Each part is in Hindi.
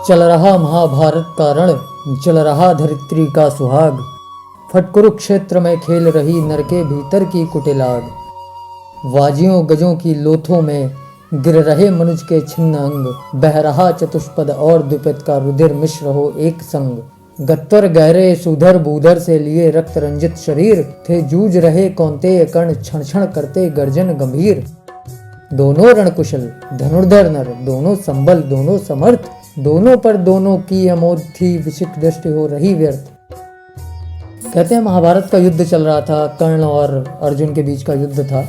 चल रहा महाभारत का रण, जल रहा धरित्री का सुहाग, फट कुरुक्षेत्र में खेल रही नर के भीतर की कुटिलाग। वाजियों गजों की लोथों में गिर रहे मनुज के छिन्न अंग, बह रहा चतुष्पद और द्विपद का रुधिर मिश्र हो एक संग। गत्तर गहरे सुधर बूधर से लिए रक्त रंजित शरीर, थे जूझ रहे कौंतेय कर्ण क्षण क्षण करते गर्जन गंभीर। दोनों रणकुशल धनुर्धर नर, दोनों संबल दोनों समर्थ, दोनों पर दोनों की अमोद थी विशिख दृष्टि हो रही व्यर्थ। कहते हैं महाभारत का युद्ध चल रहा था, कर्ण और अर्जुन के बीच का युद्ध था।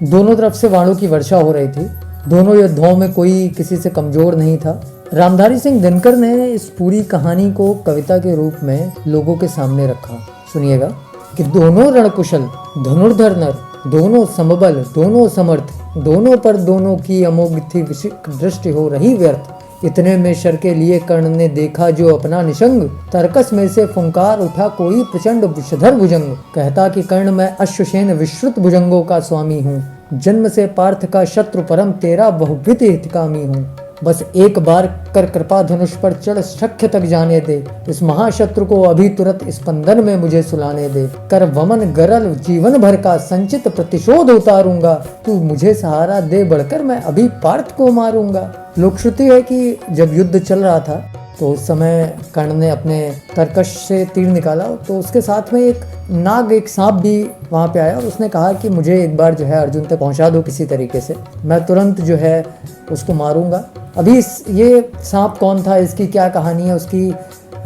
दोनों तरफ से वाणों की वर्षा हो रही थी। दोनों योद्धाओं में कोई किसी से कमजोर नहीं था। रामधारी सिंह दिनकर ने इस पूरी कहानी को कविता के रूप में लोगों के सामने रखा। सुनिएगा कि दोनों रणकुशल धनुर्धर नर, दोनों समबल दोनों समर्थ, दोनों पर दोनों की अमोघ थी विशिख दृष्टि हो रही व्यर्थ। इतने में शर के लिए कर्ण ने देखा जो अपना निशंग, तरकस में से फुंकार उठा कोई प्रचंड विषधर भुजंग। कहता कि कर्ण मैं अश्वसेन विश्रुत भुजंगों का स्वामी हूँ, जन्म से पार्थ का शत्रु परम तेरा बहुविध हितकामी हूँ। बस एक बार कर कृपा धनुष पर चढ़ शक्य तक जाने दे, इस महाशत्रु को अभी तुरंत स्पंदन में मुझे सुलाने दे। कर वमन गरल जीवन भर का संचित प्रतिशोध उतारूंगा, तू मुझे सहारा दे बढ़कर मैं अभी पार्थ को मारूंगा। लोकश्रुति है कि जब युद्ध चल रहा था तो उस समय कर्ण ने अपने तरकश से तीर निकाला, तो उसके साथ में एक नाग, एक सांप भी वहाँ पे आया और उसने कहा कि मुझे एक बार जो है अर्जुन तक पहुँचा दो किसी तरीके से, मैं तुरंत जो है उसको मारूंगा। अभी ये सांप कौन था, इसकी क्या कहानी है, उसकी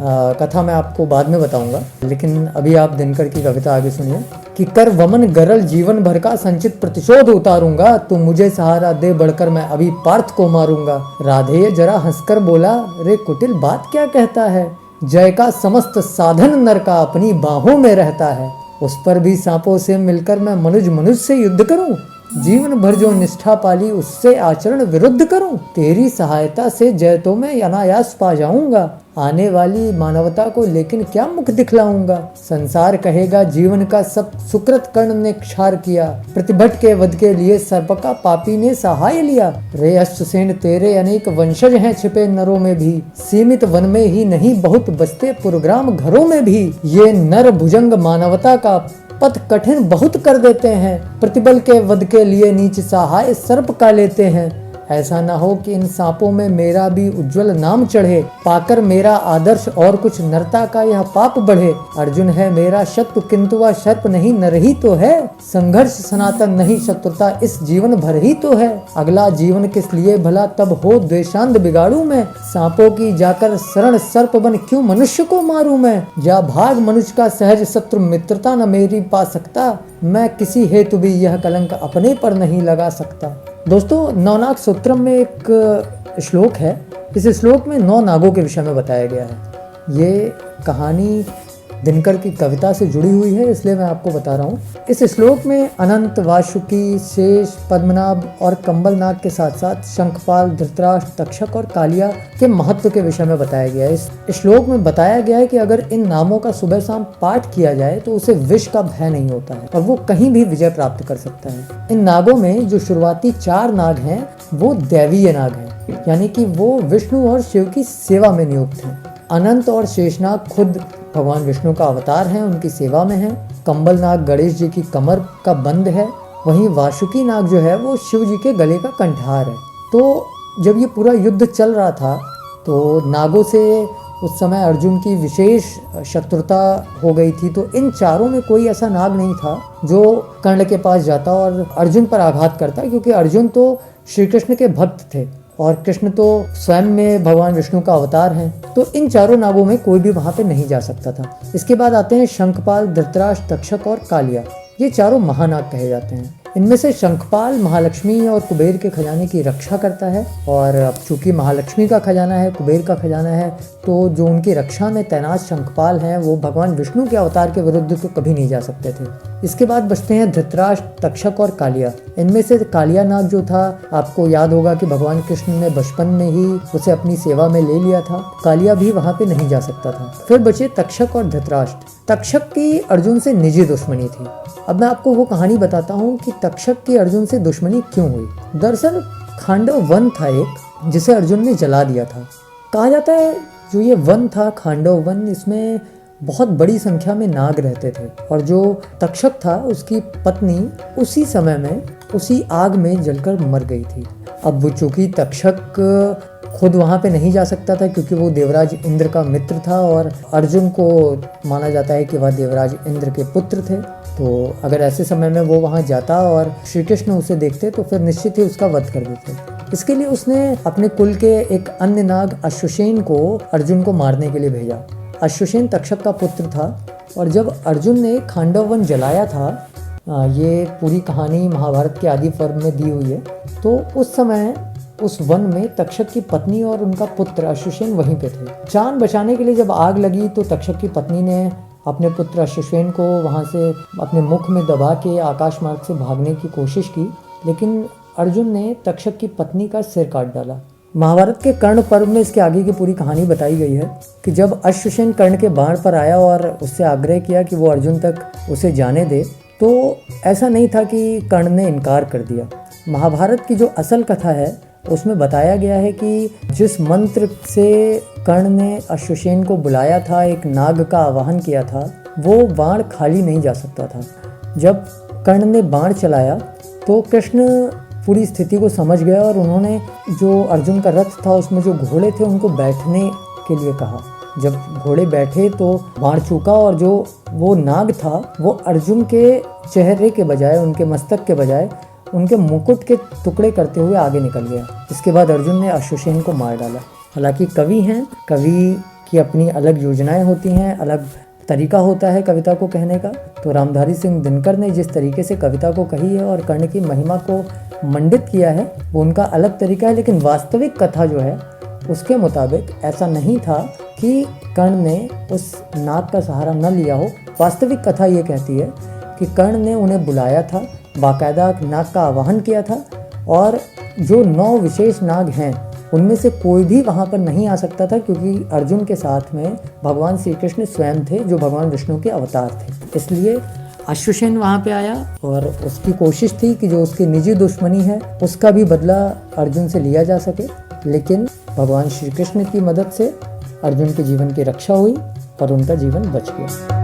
कथा मैं आपको बाद में बताऊंगा, लेकिन अभी आप दिनकर की कविता आगे सुनिए कि कर वमन गरल जीवन भर का संचित प्रतिशोध उतारूंगा, तू मुझे सहारा दे बढ़कर मैं अभी पार्थ को मारूंगा। राधेय जरा हंसकर बोला, रे कुटिल बात क्या कहता है, जय का समस्त साधन नर का अपनी बाहों में रहता है। उस पर भी सांपों से मिलकर मैं मनुज से युद्ध करूं, जीवन भर जो निष्ठा पाली उससे आचरण विरुद्ध करूं। तेरी सहायता से जय तो मैं अनायास पा जाऊंगा, आने वाली मानवता को लेकिन क्या मुख दिखलाऊंगा। संसार कहेगा जीवन का सब सुकृत कर्ण ने क्षार किया, प्रतिभट के वध के लिए सर्प का पापी ने सहाय लिया। रे अश्वसेन तेरे अनेक वंशज हैं छिपे नरों में भी, सीमित वन में ही नहीं बहुत बसते पुरग्राम घरों में भी। ये नर भुजंग मानवता का पथ कठिन बहुत कर देते हैं, प्रतिबल के वध के लिए नीच सहाय सर्प का लेते हैं। ऐसा न हो कि इन सांपों में मेरा भी उज्जवल नाम चढ़े, पाकर मेरा आदर्श और कुछ नरता का यह पाप बढ़े। अर्जुन है मेरा शत्रु किंतु वह सर्प नहीं नर ही तो है, संघर्ष सनातन नहीं शत्रुता इस जीवन भर ही तो है। अगला जीवन किस लिए भला तब हो द्वेषांध बिगाड़ू मैं, सांपों की जाकर शरण सर्प बन क्यों मनुष्य को मारूं मैं। जा भाग मनुष्य का सहज शत्रु मित्रता न मेरी पा सकता, मैं किसी हेतु भी यह कलंक अपने पर नहीं लगा सकता। दोस्तों नवनाग सूत्रम में एक श्लोक है, इस श्लोक में 9 नागों के विषय में बताया गया है। ये कहानी दिनकर की कविता से जुड़ी हुई है, इसलिए मैं आपको बता रहा हूँ। इस श्लोक में अनंत, वासुकी, शेष, पद्मनाभ और कंबल नाग के साथ साथ शंखपाल, धृतराष्ट्र, तक्षक और कालिया के महत्व के विषय में बताया गया है। इस श्लोक में बताया गया है कि अगर इन नामों का सुबह शाम पाठ किया जाए तो उसे विष का भय नहीं होता है और वो कहीं भी विजय प्राप्त कर सकता है। इन नागों में जो शुरुआती 4 नाग हैं वो दैवीय नाग हैं, यानी कि वो विष्णु और शिव की सेवा में नियुक्त हैं। अनंत और शेषनाग खुद भगवान विष्णु का अवतार हैं, उनकी सेवा में हैं। कंबल नाग गणेश जी की कमर का बंद है, वहीं वासुकी नाग जो है वो शिव जी के गले का कंठार है। तो जब ये पूरा युद्ध चल रहा था तो नागों से उस समय अर्जुन की विशेष शत्रुता हो गई थी। तो इन चारों में कोई ऐसा नाग नहीं था जो कर्ण के पास जाता और अर्जुन पर आघात करता, क्योंकि अर्जुन तो श्री कृष्ण के भक्त थे और कृष्ण तो स्वयं में भगवान विष्णु का अवतार हैं। तो इन चारों नागों में कोई भी वहां पे नहीं जा सकता था। इसके बाद आते हैं शंखपाल, धृतराष्ट्र, तक्षक और कालिया। ये चारों महानाग कहे जाते हैं। इनमें से शंखपाल महालक्ष्मी और कुबेर के खजाने की रक्षा करता है, और अब चूंकि महालक्ष्मी का खजाना है, कुबेर का खजाना है, तो जो उनकी रक्षा में तैनात शंखपाल हैं वो भगवान विष्णु के अवतार के विरुद्ध तो कभी नहीं जा सकते थे। इसके बाद बचते हैं धृतराष्ट्र, तक्षक और कालिया। इनमें से कालिया नाग जो था, आपको याद होगा कि भगवान कृष्ण ने बचपन में ही उसे अपनी सेवा में ले लिया था। कालिया भी वहां पे नहीं जा सकता था। फिर बचे तक्षक और धृतराष्ट्र। तक्षक की अर्जुन से निजी दुश्मनी थी। अब मैं आपको वो कहानी बताता हूँ कि तक्षक की अर्जुन से दुश्मनी क्यों हुई। दरअसल खांडव वन था एक, जिसे अर्जुन ने जला दिया था। कहा जाता है जो ये वन था खांडव वन, इसमें बहुत बड़ी संख्या में नाग रहते थे और जो तक्षक था उसकी पत्नी उसी समय में उसी आग में जलकर मर गई थी। अब वो चूंकि तक्षक खुद वहाँ पे नहीं जा सकता था क्योंकि वो देवराज इंद्र का मित्र था और अर्जुन को माना जाता है कि वह देवराज इंद्र के पुत्र थे, तो अगर ऐसे समय में वो वहाँ जाता और श्री कृष्ण उसे देखते तो फिर निश्चित ही उसका वध कर देते। इसके लिए उसने अपने कुल के एक अन्य नाग अश्वसेन को अर्जुन को मारने के लिए भेजा। अश्वसेन तक्षक का पुत्र था और जब अर्जुन ने खांडव वन जलाया था, ये पूरी कहानी महाभारत के आदि पर्व में दी हुई है, तो उस समय उस वन में तक्षक की पत्नी और उनका पुत्र अश्वसेन वहीं पे थे। जान बचाने के लिए जब आग लगी तो तक्षक की पत्नी ने अपने पुत्र अश्वसेन को वहाँ से अपने मुख में दबा के आकाश मार्ग से भागने की कोशिश की, लेकिन अर्जुन ने तक्षक की पत्नी का सिर काट डाला। महाभारत के कर्ण पर्व में इसके आगे की पूरी कहानी बताई गई है कि जब अश्वसेन कर्ण के बाण पर आया और उससे आग्रह किया कि वो अर्जुन तक उसे जाने दे, तो ऐसा नहीं था कि कर्ण ने इनकार कर दिया। महाभारत की जो असल कथा है उसमें बताया गया है कि जिस मंत्र से कर्ण ने अश्वसेन को बुलाया था, एक नाग का आवाहन किया था, वो बाण खाली नहीं जा सकता था। जब कर्ण ने बाण चलाया तो कृष्ण पूरी स्थिति को समझ गया और उन्होंने जो अर्जुन का रथ था उसमें जो घोड़े थे उनको बैठने के लिए कहा। जब घोड़े बैठे तो बाण चूका और जो वो नाग था वो अर्जुन के चेहरे के बजाय, उनके मस्तक के बजाय उनके मुकुट के टुकड़े करते हुए आगे निकल गया। इसके बाद अर्जुन ने अश्वसेन को मार डाला। हालांकि कवि हैं, कवि की अपनी अलग योजनाएं होती हैं, अलग तरीका होता है कविता को कहने का। तो रामधारी सिंह दिनकर ने जिस तरीके से कविता को कही है और कर्ण की महिमा को मंडित किया है वो उनका अलग तरीका है, लेकिन वास्तविक कथा जो है उसके मुताबिक ऐसा नहीं था कि कर्ण ने उस नाग का सहारा न लिया हो। वास्तविक कथा ये कहती है कि कर्ण ने उन्हें बुलाया था, बाकायदा नाग का आवाहन किया था और जो 9 विशेष नाग हैं उनमें से कोई भी वहाँ पर नहीं आ सकता था क्योंकि अर्जुन के साथ में भगवान श्री कृष्ण स्वयं थे जो भगवान विष्णु के अवतार थे। इसलिए अश्वसेन वहाँ पे आया और उसकी कोशिश थी कि जो उसकी निजी दुश्मनी है उसका भी बदला अर्जुन से लिया जा सके, लेकिन भगवान श्री कृष्ण की मदद से अर्जुन के जीवन की रक्षा हुई और उनका जीवन बच गया।